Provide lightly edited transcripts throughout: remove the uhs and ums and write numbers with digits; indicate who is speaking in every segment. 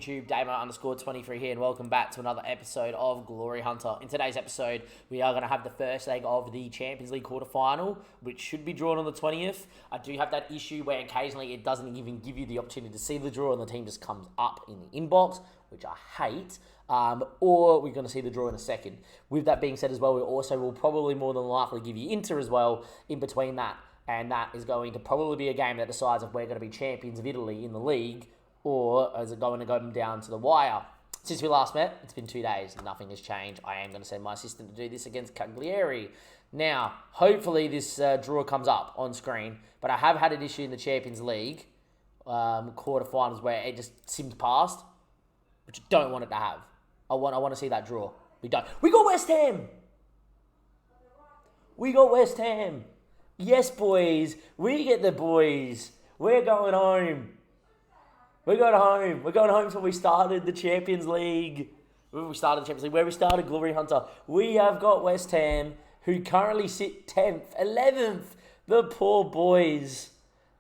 Speaker 1: YouTube? Damo_23 here, and welcome back to another episode of Glory Hunter. In today's episode, we are going to have the first leg of the Champions League quarterfinal, which should be drawn on the 20th. I do have that issue where occasionally it doesn't even give you the opportunity to see the draw, and the team just comes up in the inbox, which I hate. Or we're going to see the draw in a second. With that being said as well, we also will probably more than likely give you Inter as well in between that. And that is going to probably be a game that decides if we're going to be champions of Italy in the league, or is it going to go down to the wire? Since we last met, it's been 2 days. Nothing has changed. I am going to send my assistant to do this against Cagliari. Now, hopefully this draw comes up on screen, but I have had an issue in the Champions League quarterfinals where it just seemed past, which I don't want it to have. I want to see that draw. We don't. We got West Ham! We got West Ham! Yes, boys. We get the boys. We're going home. We're going home. We're going home to where we started the Champions League. Where we started Glory Hunter. We have got West Ham, who currently sit 10th, 11th. The poor boys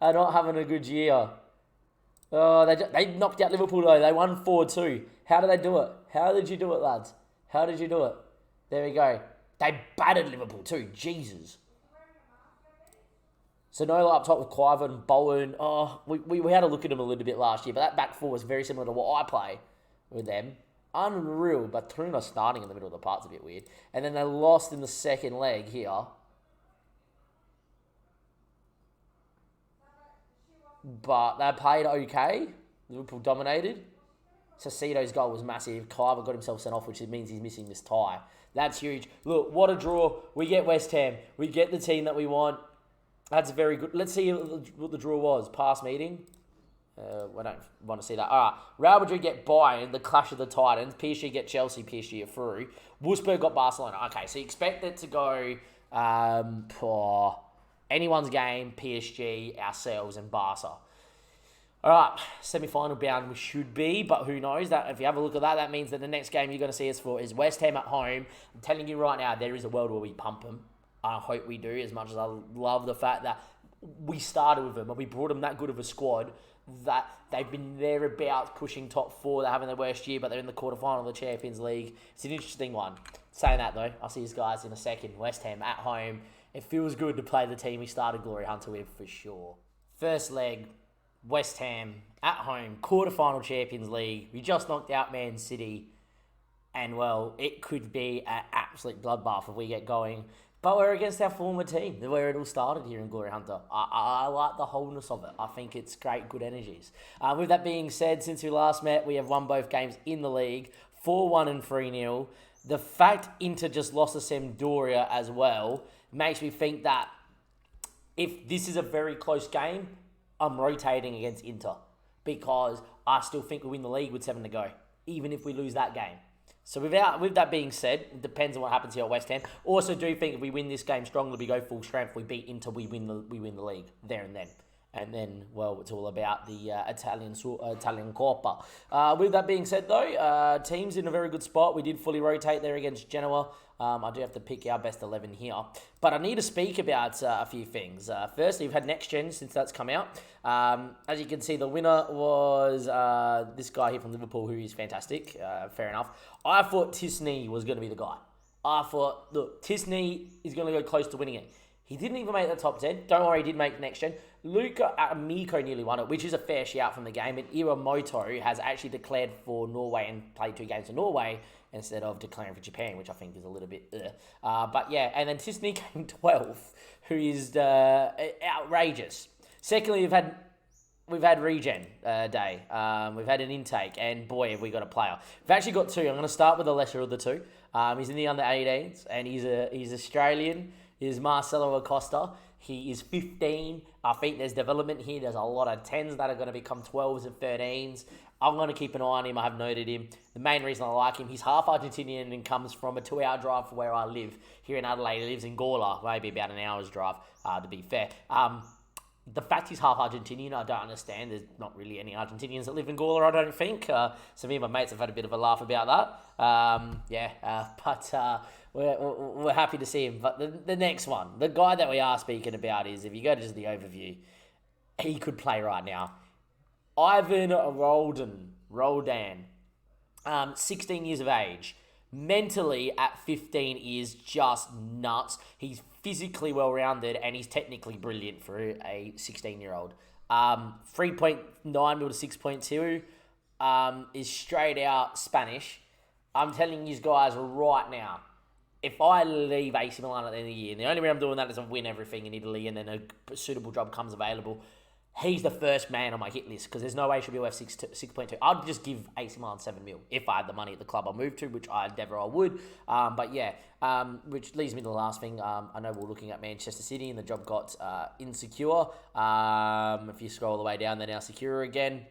Speaker 1: are not having a good year. Oh, they knocked out Liverpool, though. They won 4-2. How did they do it? How did you do it, lads? How did you do it? There we go. They battered Liverpool, too. Jesus. So Nola up top with Clive and Bowen. Oh, we had a look at them a little bit last year, but that back four was very similar to what I play with them. Unreal, but Truna starting in the middle of the park's a bit weird. And then they lost in the second leg here. But they played okay. Liverpool dominated. Sasito's goal was massive. Clive got himself sent off, which means he's missing this tie. That's huge. Look, what a draw. We get West Ham. We get the team that we want. That's very good. Let's see what the draw was. Past meeting. I don't want to see that. All right. Real Madrid get Bayern, the clash of the Titans. PSG get Chelsea. PSG are through. Wolfsburg got Barcelona. Okay, so you expect it to go for anyone's game, PSG, ourselves, and Barca. All right, semi-final bound we should be, but who knows? That if you have a look at that, that means that the next game you're going to see us for is West Ham at home. I'm telling you right now, there is a world where we pump them. I hope we do, as much as I love the fact that we started with them and we brought them that good of a squad that they've been thereabouts pushing top four. They're having their worst year, but they're in the quarterfinal of the Champions League. It's an interesting one. Saying that, though, I'll see you guys in a second. West Ham at home. It feels good to play the team we started Glory Hunter with, for sure. First leg, West Ham at home, quarterfinal Champions League. We just knocked out Man City. And, well, it could be an absolute bloodbath if we get going. But we're against our former team, where it all started here in Glory Hunter. I like the wholeness of it. I think it's great, good energies. With that being said, since we last met, we have won both games in the league, 4-1 and 3-0. The fact Inter just lost to Sampdoria as well makes me think that if this is a very close game, I'm rotating against Inter. Because I still think we win the league with 7 to go, even if we lose that game. So with that being said, it depends on what happens here at West Ham. Also do think if we win this game strongly, we go full strength, we beat Inter, we win the league there and then. And then, well, it's all about the Italian Copa. With that being said, though, team's in a very good spot. We did fully rotate there against Genoa. I do have to pick our best 11 here. But I need to speak about a few things. Firstly, we've had Next Gen since that's come out. As you can see, the winner was this guy here from Liverpool, who is fantastic. Fair enough. I thought Tisney was going to be the guy. I thought, look, Tisney is going to go close to winning it. He didn't even make the top 10. Don't worry, he did make Next Gen. Luca Amico nearly won it, which is a fair shout from the game. And Iramoto has actually declared for Norway and played 2 games for Norway instead of declaring for Japan, which I think is a little bit... But yeah, and then Tisney came 12th, who is outrageous. Secondly, we've had regen day. We've had an intake, and boy, have we got a player. We've actually got 2. I'm going to start with the lesser of the 2. He's in the under-18s, and he's Australian. He's Marcelo Acosta. He is 15. I think there's development here. There's a lot of 10s that are going to become 12s and 13s. I'm going to keep an eye on him. I have noted him. The main reason I like him, he's half Argentinian and comes from a 2-hour drive from where I live here in Adelaide. He lives in Gawler, maybe about an hour's drive, to be fair. The fact he's half Argentinian, I don't understand. There's not really any Argentinians that live in Gawler, I don't think. So me and my mates have had a bit of a laugh about that. But we're happy to see him. But the next one, the guy that we are speaking about is, if you go to just the overview, he could play right now. Ivan Roldan. Roldan. 16 years of age. Mentally, at 15, is just nuts. He's physically well-rounded and he's technically brilliant for a 16-year-old. 3.9 mil to 6.2 is straight out Spanish. I'm telling you guys right now, if I leave AC Milan at the end of the year, and the only way I'm doing that is I win everything in Italy and then a suitable job comes available, he's the first man on my hit list because there's no way he should be worth 6.2. I'd just give AC Milan 7 mil if I had the money at the club I moved to, which I would. But yeah, which leads me to the last thing. I know we're looking at Manchester City and the job got insecure. If you scroll all the way down, they're now secure again.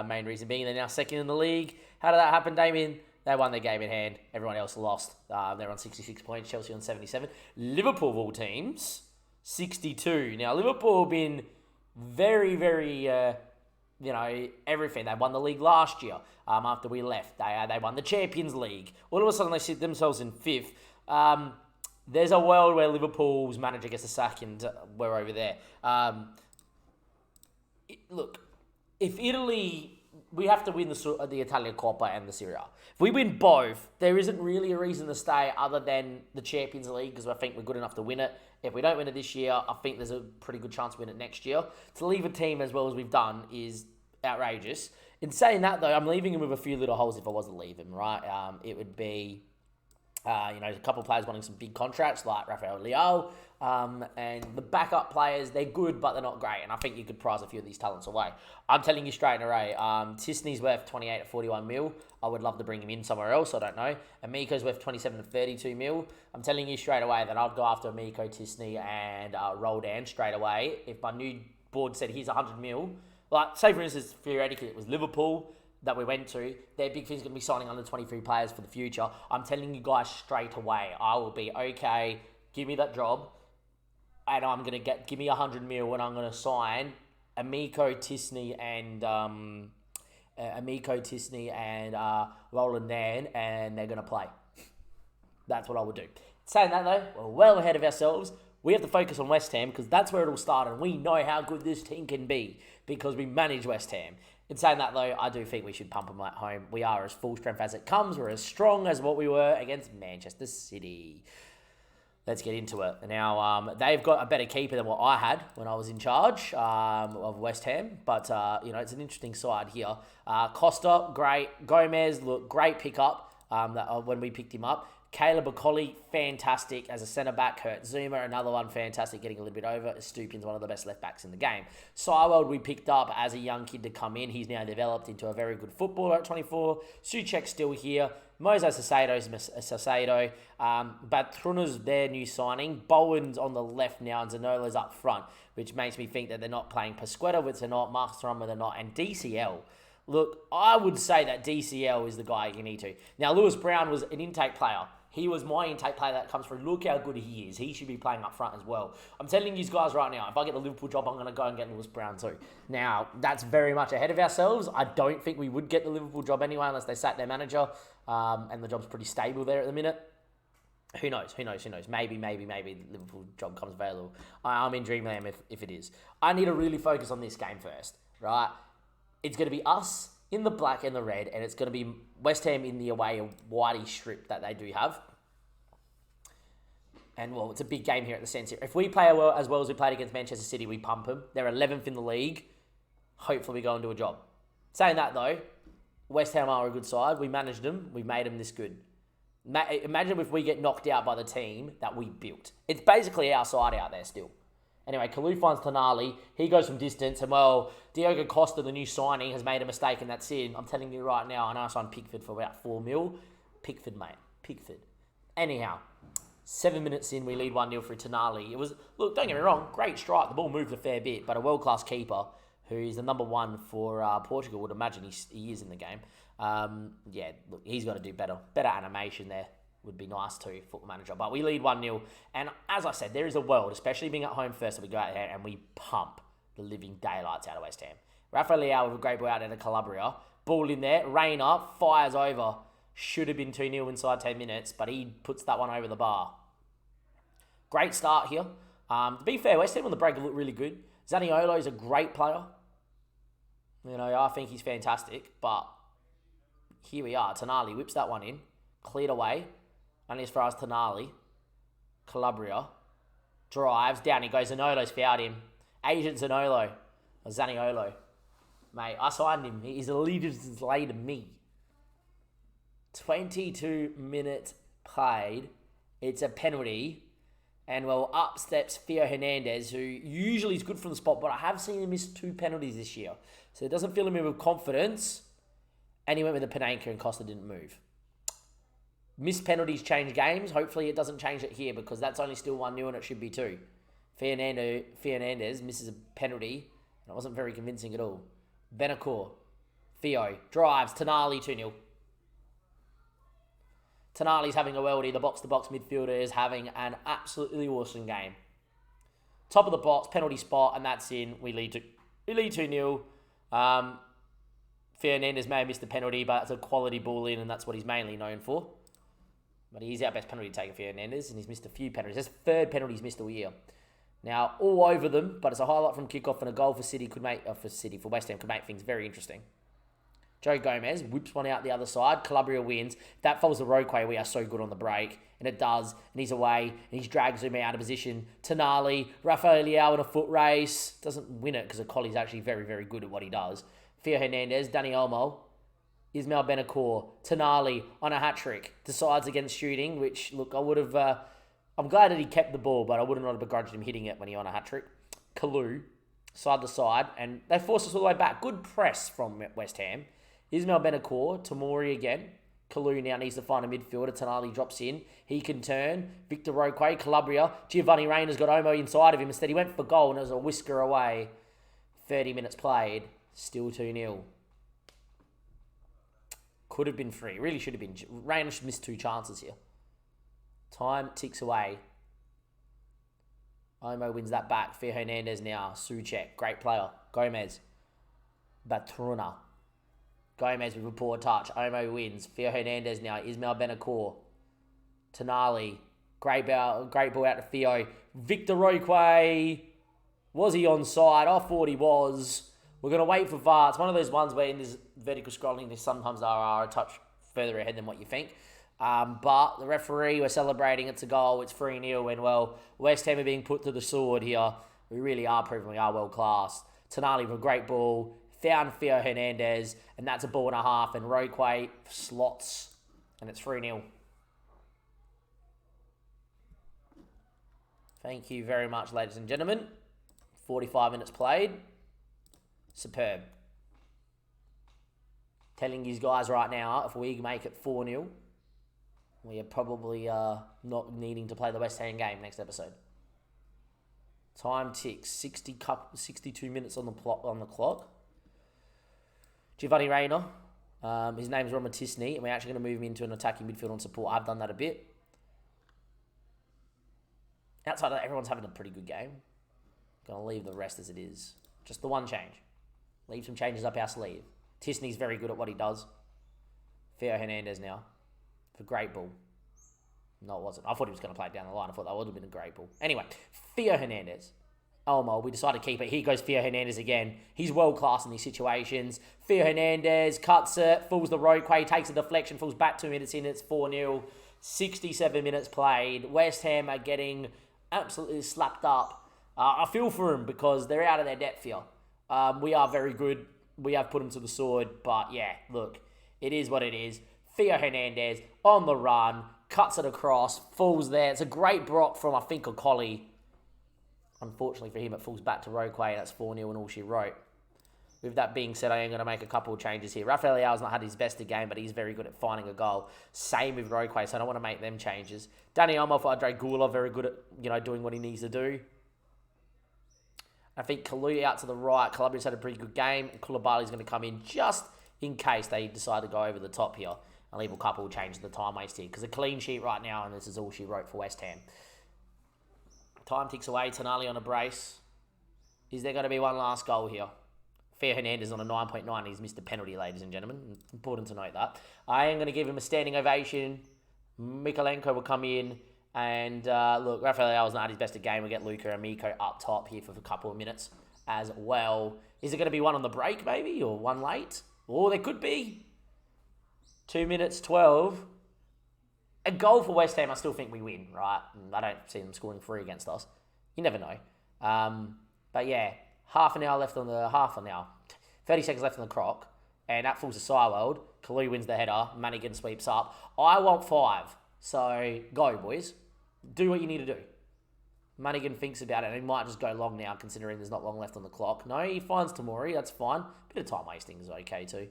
Speaker 1: Main reason being they're now second in the league. How did that happen, Damien? They won their game in hand. Everyone else lost. They're on 66 points. Chelsea on 77. Liverpool, of all teams, 62. Now, Liverpool have been very, very, everything. They won the league last year after we left. They won the Champions League. All of a sudden, they sit themselves in fifth. There's a world where Liverpool's manager gets a sack and we're over there. Look, if Italy... We have to win the Italian Copa and the Serie A. If we win both, there isn't really a reason to stay other than the Champions League because I think we're good enough to win it. If we don't win it this year, I think there's a pretty good chance to win it next year. To leave a team as well as we've done is outrageous. In saying that, though, I'm leaving him with a few little holes if I was to leave him, right? It would be... a couple of players wanting some big contracts like Rafael Leao, and the backup players, they're good, but they're not great. And I think you could prize a few of these talents away. I'm telling you straight in a array, Tisney's worth 28 to 41 mil. I would love to bring him in somewhere else. I don't know. Amico's worth 27 to 32 mil. I'm telling you straight away that I'd go after Amico, Tisney, and Roldan straight away. If my new board said here's 100 mil, like say for instance, theoretically it was Liverpool that we went to, their big thing's going to be signing under 23 players for the future. I'm telling you guys straight away, I will be, okay, give me that job, and I'm going to give me 100 mil, and I'm going to sign Amico, Tisney, and Roland Dan, and they're going to play. That's what I would do. Saying that though, we're well ahead of ourselves. We have to focus on West Ham because that's where it all started, and we know how good this team can be because we manage West Ham. In saying that, though, I do think we should pump them at home. We are as full strength as it comes. We're as strong as what we were against Manchester City. Let's get into it. Now, they've got a better keeper than what I had when I was in charge of West Ham. But, it's an interesting side here. Costa, great. Gomez, look, great pickup when we picked him up. Caleb Okoli, fantastic as a centre-back. Kurt Zuma, another one, fantastic, getting a little bit over. Stupin's one of the best left-backs in the game. Seiwell, we picked up as a young kid to come in. He's now developed into a very good footballer at 24. Souček's still here. Moses Saicedo's Saicedo. Batruna's their new signing. Bowen's on the left now, and Zanola's up front, which makes me think that they're not playing Pasquetta, which they're not, Marcus Thuram, they're not, and DCL. Look, I would say that DCL is the guy you need to. Now, Lewis Brown was an intake player. He was my intake player that comes through. Look how good he is. He should be playing up front as well. I'm telling you guys right now, if I get the Liverpool job, I'm going to go and get Lewis Brown too. Now, that's very much ahead of ourselves. I don't think we would get the Liverpool job anyway unless they sacked their manager. And the job's pretty stable there at the minute. Who knows? Maybe the Liverpool job comes available. I'm in dreamland if it is. I need to really focus on this game first, right? It's going to be us in the black and the red, and it's going to be West Ham in the away whitey strip that they do have. And, well, it's a big game here at the Centre. If we play as well as we played against Manchester City, we pump them. They're 11th in the league. Hopefully we go and do a job. Saying that, though, West Ham are a good side. We managed them. We made them this good. Imagine if we get knocked out by the team that we built. It's basically our side out there still. Anyway, Kalou finds Tonali. He goes from distance. And, well, Diogo Costa, the new signing, has made a mistake, and that's it. I'm telling you right now, I know I signed Pickford for about 4 mil. Pickford, mate. Pickford. Anyhow, 7 minutes in, we lead 1-0 through Tonali. It was, look, don't get me wrong, great strike. The ball moved a fair bit, but a world-class keeper, who is the number one for Portugal, would imagine he is in the game. Look, he's got to do better. Better animation there would be nice too, football manager. But we lead 1-0. And as I said, there is a world, especially being at home first, that we go out there and we pump the living daylights out of West Ham. Rafael Leao with a great ball out into Calabria. Ball in there. Reina fires over. Should have been 2-0 inside 10 minutes, but he puts that one over the bar. Great start here. To be fair, West Ham on the break look really good. Zaniolo is a great player. I think he's fantastic, but Here we are. Tonali whips that one in. Cleared away. Only as far as Tonali. Calabria. Drives. Down he goes. Zanolo's fouled him. Agent Zanolo. Or Zaniolo. Mate, I signed him. He's a leader later than me. 22 minutes played. It's a penalty. And, well, up steps Theo Hernandez, who usually is good from the spot, but I have seen him miss 2 penalties this year. So it doesn't fill him in with confidence. And he went with a Panenka and Costa didn't move. Missed penalties change games. Hopefully it doesn't change it here because that's only still 1-0 and it should be 2. Fernandez misses a penalty. And it wasn't very convincing at all. Benacour. Theo. Drives. Tonali 2-0. Tonali's having a worldie. The box-to-box midfielder is having an absolutely awesome game. Top of the box, penalty spot, and that's in. We lead 2-0. Fernandez may have missed the penalty, but it's a quality ball in, and that's what he's mainly known for. But he's our best penalty taker, Fernandez, and he's missed a few penalties. That's the 3rd penalty he's missed all year. Now, all over them, but it's a highlight from kickoff, and a goal for City for West Ham could make things very interesting. Joe Gomez whips one out the other side. Calabria wins. If that falls to Roquay, we are so good on the break. And it does. And he's away. And he's dragged Zuma out of position. Tonali. Rafael Leao in a foot race. Doesn't win it because Colli's actually very, very good at what he does. Theo Hernandez. Dani Olmo. Ismail Benacour. Tonali on a hat-trick. Decides against shooting, which, look, I would have... I'm glad that he kept the ball, but I would not have begrudged him hitting it when he on a hat-trick. Kalou. Side to side. And they force us all the way back. Good press from West Ham. Ismail Benacour, Tamori again. Kalou now needs to find a midfielder. Tonali drops in. He can turn. Victor Roque, Calabria. Giovanni Reyna's got Omo inside of him. Instead, he went for goal and it was a whisker away. 30 minutes played. Still 2-0. Could have been 3. Really should have been. Reyna should miss 2 chances here. Time ticks away. Omo wins that back. Theo Hernandez now. Souček. Great player. Gomez. Batruna. Gomez with a poor touch. Omo wins. Theo Hernandez now. Ismail Benacour. Tonali. Great ball out to Theo. Victor Roque. Was he onside? I thought he was. We're going to wait for VAR. It's one of those ones where in this vertical scrolling, they sometimes are a touch further ahead than what you think. But the referee, we're celebrating. It's a goal. It's 3-0. And, well, West Ham are being put to the sword here. We really are proving we are world class. Tonali with a great ball. Found Theo Hernandez, and that's a ball and a half, and Roque slots, and it's 3-0. Thank you very much, ladies and gentlemen. 45 minutes played. Superb. Telling you guys right now, if we make it 4-0, we are probably not needing to play the West Ham game next episode. Time ticks. 62 minutes on the clock. Giovanni Reyna, his name's Roman Tisney, and we're actually going to move him into an attacking midfield on support. I've done that a bit. Outside of that, everyone's having a pretty good game. Going to leave the rest as it is. Just the one change. Leave some changes up our sleeve. Tisney's very good at what he does. Theo Hernandez now. For great ball. No, it wasn't. I thought he was going to play it down the line. I thought that would have been a great ball. Anyway, Theo Hernandez. Olmo, we decided to keep it. Here goes Theo Hernandez again. He's world class in these situations. Theo Hernandez cuts it, fools the Roque, takes a deflection, falls back 2 minutes in. It's 4-0. 67 minutes played. West Ham are getting absolutely slapped up. I feel for them because they're out of their depth here. We are very good. We have put them to the sword. But yeah, look, it is what it is. Theo Hernandez on the run, cuts it across, falls there. It's a great block from, I think, a Collie. Unfortunately for him, it falls back to Roque, and that's 4-0 and all she wrote. With that being said, I am going to make a couple of changes here. Rafael Leao's not had his best game, but he's very good at finding a goal. Same with Roque, so I don't want to make them changes. Dani Olmo for Andre Gula, very good at doing what he needs to do. I think Kalou out to the right. Calabria's had a pretty good game. Koulibaly's going to come in just in case they decide to go over the top here. I'll leave a couple of changes the time waste here because a clean sheet right now, and this is all she wrote for West Ham. Time ticks away. Tonali on a brace. Is there going to be one last goal here? Theo Hernandez on a 9.9. He's missed a penalty, ladies and gentlemen. Important to note that. I am going to give him a standing ovation. Mikalenko will come in. And look, Rafael Leao's not had his best game. We get Luka and Miko up top here for a couple of minutes as well. Is it going to be one on the break, maybe? Or one late? Or there could be. 2 minutes 12. A goal for West Ham, I still think we win, right? I don't see them scoring 3 against us. You never know. But yeah, half an hour, 30 seconds left on the clock, and that falls to Sideworld. Kalu wins the header. Manigan sweeps up. I want 5. So go, boys. Do what you need to do. Manigan thinks about it, and he might just go long now, considering there's not long left on the clock. No, he finds Tamori. That's fine. Bit of time wasting is okay too.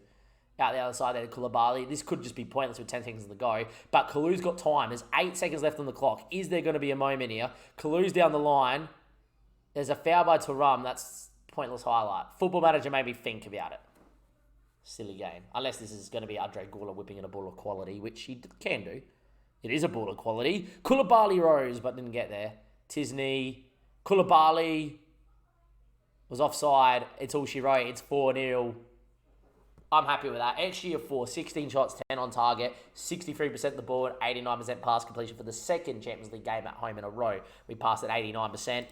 Speaker 1: Out the other side there, Koulibaly. This could just be pointless with 10 seconds to go, but Kalu's got time. There's 8 seconds left on the clock. Is there going to be a moment here? Kalu's down the line. There's a foul by Thuram. That's pointless highlight. Football Manager made me think about it. Silly game. Unless this is going to be Andre Gula whipping in a ball of quality, which he can do. It is a ball of quality. Koulibaly rose, but didn't get there. Tisney. Koulibaly was offside. It's all she wrote. It's 4-0. I'm happy with that. XG of 4, 16 shots, 10 on target, 63% the ball, 89% pass completion for the second Champions League game at home in a row. We passed at 89%.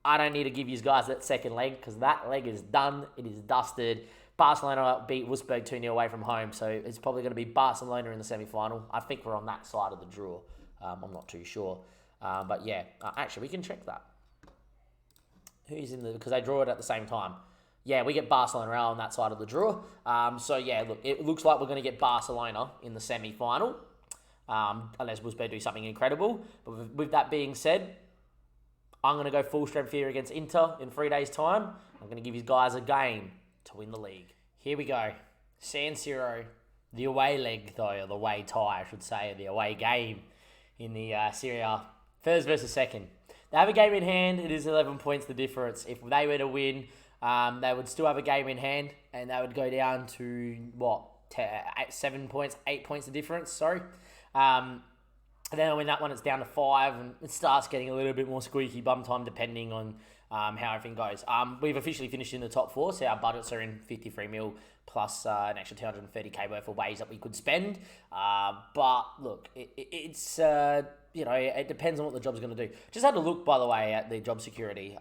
Speaker 1: I don't need to give you guys that second leg because that leg is done. It is dusted. Barcelona beat Wolfsburg 2-0 away from home, so it's probably going to be Barcelona in the semi-final. I think we're on that side of the draw. I'm not too sure. But yeah, actually, we can check that. Who's in the... Because they draw it at the same time. Yeah, we get Barcelona out on that side of the draw. So yeah, look, it looks like we're going to get Barcelona in the semi-final. Unless Wolfsburg do something incredible. But with that being said, I'm going to go full strength here against Inter in 3 days' time. I'm going to give you guys a game to win the league. Here we go. San Siro. The away leg, though, or the away tie, I should say, the away game in the Serie A. First versus second. They have a game in hand. It is 11 points the difference. If they were to win, they would still have a game in hand, and they would go down to, 7 points, 8 points the difference, sorry. And then when that one, it's down to 5, and it starts getting a little bit more squeaky bum time depending on how everything goes. We've officially finished in the top 4, so our budgets are in 53 mil plus an extra 230k worth of ways that we could spend. But look, it's it depends on what the job's going to do. Just had a look, by the way, at the job security.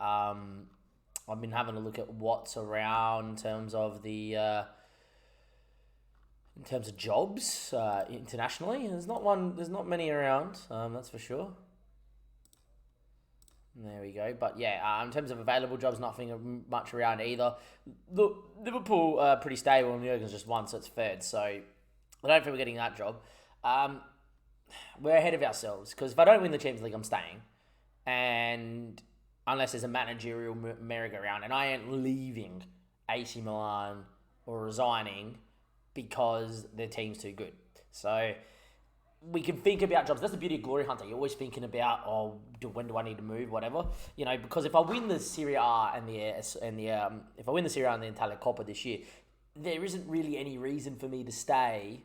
Speaker 1: I've been having a look at what's around in terms of the jobs internationally. There's not many around. That's for sure. There we go. But yeah, in terms of available jobs, nothing much around either. Look, Liverpool pretty stable, and Jurgen's just won, so it's third. So I don't think we're getting that job. We're ahead of ourselves because if I don't win the Champions League, I'm staying, and unless there's a managerial merry-go-round, and I ain't leaving AC Milan or resigning because their team's too good. So we can think about jobs. That's the beauty of Glory Hunter. You're always thinking about, when do I need to move, whatever. Because if I win the Serie A and if I win the Serie A and the Italia Copa this year, there isn't really any reason for me to stay,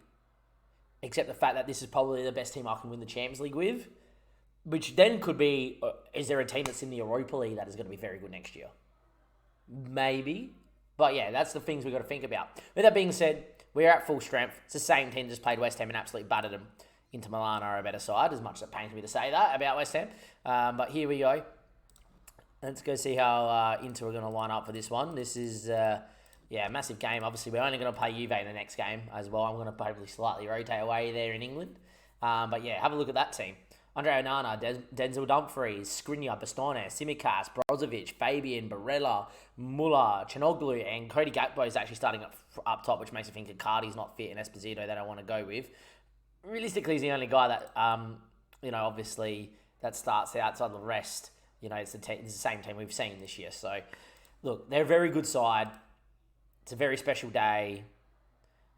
Speaker 1: except the fact that this is probably the best team I can win the Champions League with. Which then could be, is there a team that's in the Europa League that is going to be very good next year? Maybe. But yeah, that's the things we've got to think about. With that being said, we're at full strength. It's the same team that just played West Ham and absolutely battered them. Inter Milan are a better side, as much as it pains me to say that about West Ham. But here we go. Let's go see how Inter are going to line up for this one. This is, a massive game. Obviously, we're only going to play Juve in the next game as well. I'm going to probably slightly rotate away there in England. But yeah, have a look at that team. Andre Onana, Denzel Dumfries, Skriniar, Bastone, Tsimikas, Brozovic, Fabian, Barella, Muller, Chanoglu, and Cody Gakpo is actually starting up top, which makes me think Icardi's not fit and Esposito they don't want to go with. Realistically, he's the only guy that, obviously that starts outside the rest. It's the same team we've seen this year. So, look, they're a very good side. It's a very special day.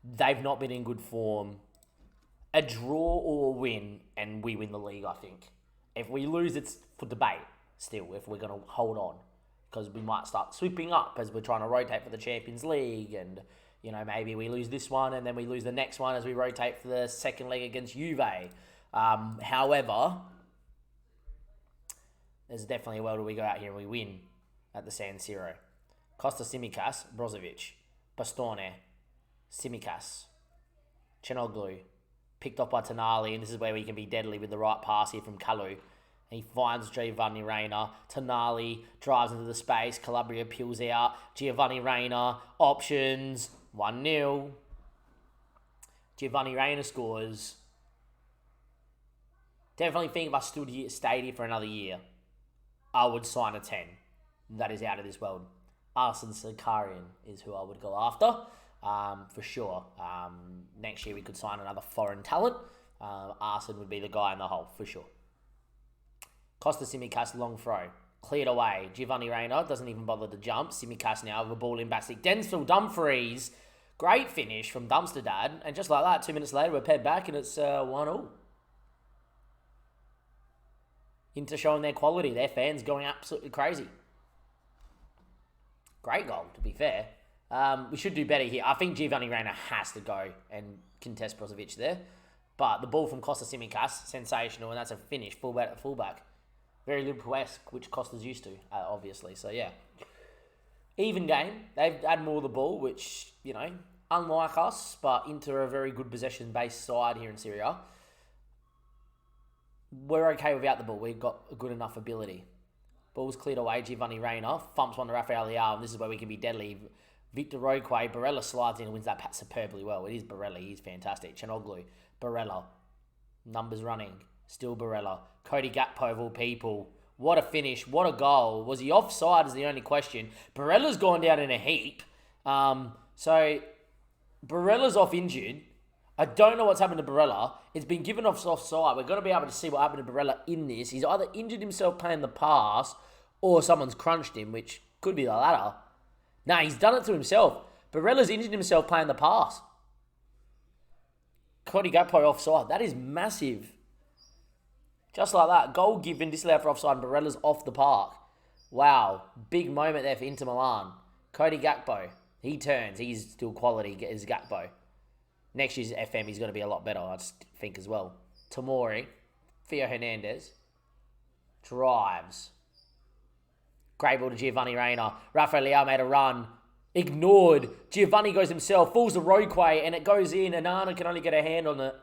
Speaker 1: They've not been in good form. A draw or a win, and we win the league, I think. If we lose, it's for debate still, if we're going to hold on. Because we might start sweeping up as we're trying to rotate for the Champions League. And, maybe we lose this one, and then we lose the next one as we rotate for the second leg against Juve. However, there's definitely a world where we go out here and we win at the San Siro. Costa, Tsimikas, Brozovic, Bastone, Tsimikas, Chanoglu. Picked up by Tonali, and this is where we can be deadly with the right pass here from Kalu. He finds Giovanni Reina. Tonali drives into the space. Calabria peels out. Giovanni Reina. Options. 1-0. Giovanni Reina scores. Definitely think if I stayed here for another year, I would sign a 10. That is out of this world. Arsene Sakarian is who I would go after, for sure. Next year we could sign another foreign talent. Arsene would be the guy in the hole, for sure. Costa Simicas, long throw. Cleared away. Giovanni Reina doesn't even bother to jump. Simicas now with a ball in backstick. Denzel Dumfries. Great finish from Dumpster Dad. And just like that, 2 minutes later, we're paired back and it's 1-1. Inter showing their quality. Their fans going absolutely crazy. Great goal, to be fair. We should do better here. I think Giovanni Reina has to go and contest Brozovic there. But the ball from Costa Simicas, sensational, and that's a finish, fullback. Very Liverpool-esque, which Costa's used to, obviously. So, yeah. Even game. They've had more of the ball, which, unlike us, but Inter are a very good possession-based side here in Serie A. We're okay without the ball. We've got a good enough ability. Ball's cleared away. Giovanni Reina thumps one to Rafael Leao, and this is where we can be deadly. Victor Roque, Barella slides in and wins that pass superbly well. It is Barella. He's fantastic. Chanoglu, Barella. Numbers running. Still Barella. Cody Gakpo of all people. What a finish. What a goal. Was he offside is the only question. Barella's gone down in a heap. So, Barella's off injured. I don't know what's happened to Barella. It's been given offside. We're going to be able to see what happened to Barella in this. He's either injured himself playing the pass or someone's crunched him, which could be the latter. Nah, he's done it to himself. Barella's injured himself playing the pass. Cody Gakpo offside. That is massive. Just like that. Goal given, disallowed for offside, and Barella's off the park. Wow. Big moment there for Inter Milan. Cody Gakpo. He turns. He's still quality as Gakpo. Next year's FM, he's going to be a lot better, I just think, as well. Tomori. Theo Hernandez. Drives. Great ball to Giovanni Reina. Rafael Leao made a run. Ignored. Giovanni goes himself. Falls to Roque, and it goes in. Anana can only get a hand on it.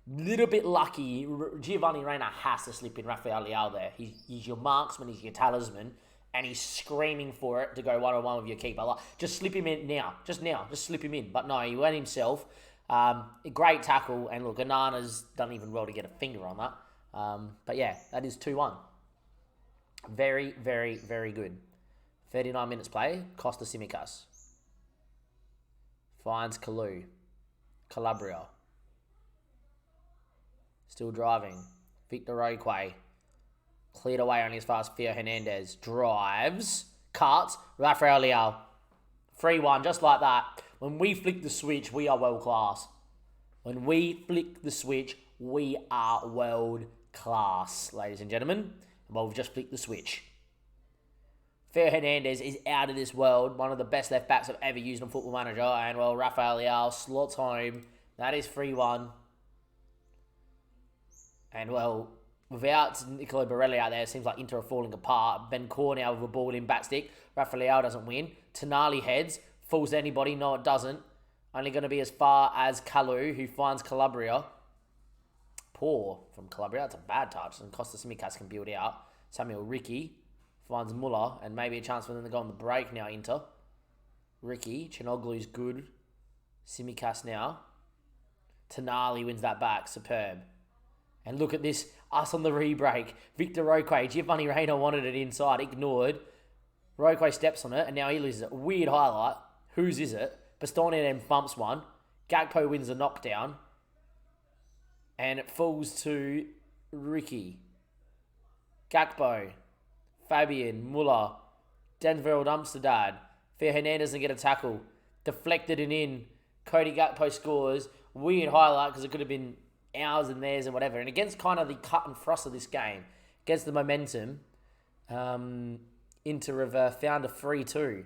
Speaker 1: Little bit lucky. Giovanni Reina has to slip in Rafael Leao there. He's your marksman. He's your talisman. And he's screaming for it to go one-on-one with your keeper. Like, just slip him in now. Just slip him in. But no, he went himself. A great tackle. And look, Anana's done even well to get a finger on that. But yeah, that is 2-1. Very, very, very good. 39 minutes play. Costa Simicas. Finds Calabria. Still driving. Victor Roque. Cleared away only as far as Theo Hernandez. Drives. Cuts. Rafael Leao. 3-1, just like that. When we flick the switch, we are world class. When we flick the switch, we are world class, ladies and gentlemen. Well, we've just flicked the switch. Theo Hernandez is out of this world. One of the best left backs I've ever used on Football Manager. And, well, Rafael Leao slots home. That is 3-1. And, well, without Nicolo Barelli out there, it seems like Inter are falling apart. Ben Core now with a ball in backstick. Rafael Leao doesn't win. Tonali heads. Fools anybody. No, it doesn't. Only going to be as far as Kalu, who finds Calabria. Poor from Calabria. That's a bad touch. And Costa Simicas can build out. Samuel Ricky finds Muller. And maybe a chance for them to go on the break now, Inter. Ricky. Chanoglu's good. Simicas now. Tonali wins that back. Superb. And look at this. Us on the re-break. Victor Roque. Giovanni Reina wanted it inside. Ignored. Roque steps on it. And now he loses it. Weird highlight. Whose is it? Bastoni then bumps one. Gakpo wins the knockdown. And it falls to Ricky. Gakpo. Fabian. Muller. Denver Amsterdam. Theo Hernandez doesn't get a tackle. Deflected and in. Cody Gakpo scores. Weird highlight because it could have been ours and theirs and whatever. And against kind of the cut and thrust of this game, against the momentum, Inter have found a 3-2.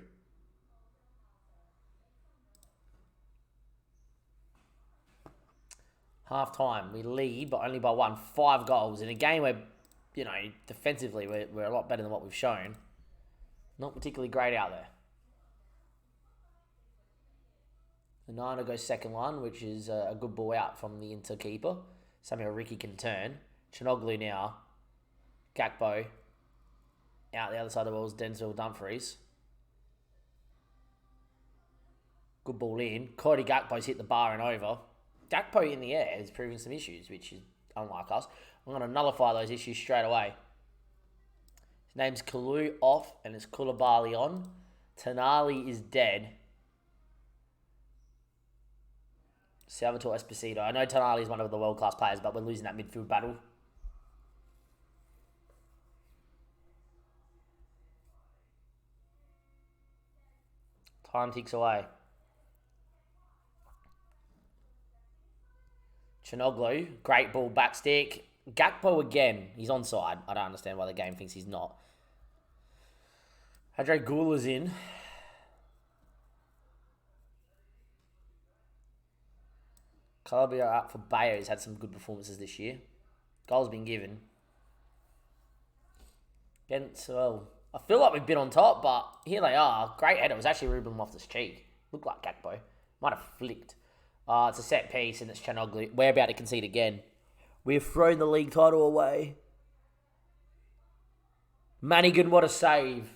Speaker 1: Half time, we lead, but only by 1. 5 goals in a game where, defensively we're a lot better than what we've shown. Not particularly great out there. Nana goes second line, which is a good ball out from the Inter keeper. Samuel Ricky can turn. Chanoglu now. Gakpo. Out the other side of the ball is Denzel Dumfries. Good ball in. Cody Gakpo's hit the bar and over. Gakpo in the air is proving some issues, which is unlike us. I'm going to nullify those issues straight away. His name's Kalu off, and it's Koulibaly on. Tonali is dead. Salvatore Esposito. I know Tonali is one of the world-class players, but we're losing that midfield battle. Time ticks away. Chanoglu, great ball, back stick. Gakpo again. He's onside. I don't understand why the game thinks he's not. Andre Gula's in. Calabria out for Bayo. He's had some good performances this year. Goal's been given. Well, I feel like we've been on top, but here they are. Great header. It was actually Ruben Loftus-Cheek. Looked like Gakpo. Might have flicked. It's a set piece, and it's Chanoglu. We're about to concede again. We've thrown the league title away. Manigan, what a save.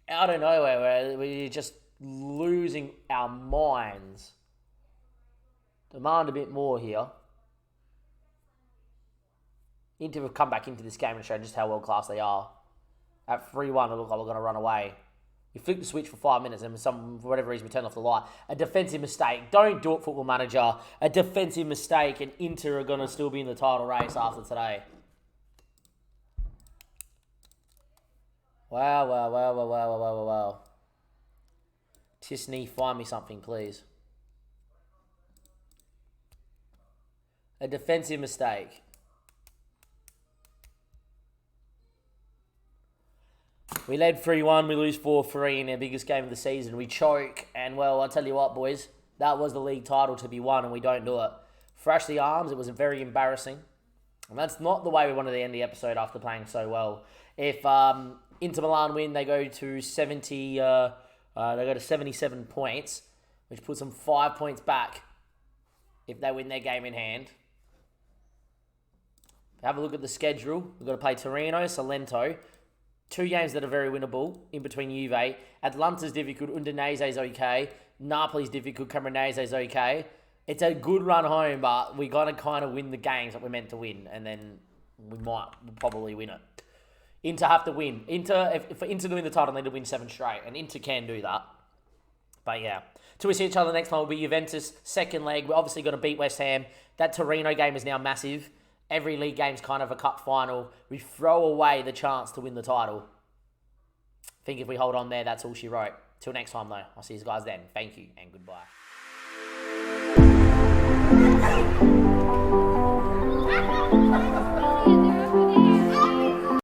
Speaker 1: Out of nowhere, we're just losing our minds. Demand a bit more here. Inter have come back into this game and shown just how world-class they are. At 3-1, it looked like we're going to run away. We flipped the switch for 5 minutes and for whatever reason we turned off the light. A defensive mistake. Don't do it, Football Manager. A defensive mistake, and Inter are going to still be in the title race after today. Wow. Tisney, find me something, please. A defensive mistake. We led 3-1, we lose 4-3 in our biggest game of the season. We choke, and well, I'll tell you what, boys, that was the league title to be won, and we don't do it. Thrash the arms, it was very embarrassing. And that's not the way we wanted to end the episode after playing so well. If Inter Milan win, they go to 77 points, which puts them 5 points back if they win their game in hand. Have a look at the schedule. We've got to play Torino, Salento. 2 games that are very winnable in between Juve. Atalanta's difficult, Udinese's okay. Napoli's difficult, Cremonese's okay. It's a good run home, but we got to kind of win the games that we're meant to win, and then we'll probably win it. Inter have to win. For Inter to win the title, they need to win 7 straight, and Inter can do that. But yeah. Till we see each other next time, will be Juventus, second leg. We're obviously going to beat West Ham. That Torino game is now massive. Every league game's kind of a cup final. We throw away the chance to win the title. I think if we hold on there, that's all she wrote. Till next time, though. I'll see you guys then. Thank you and goodbye.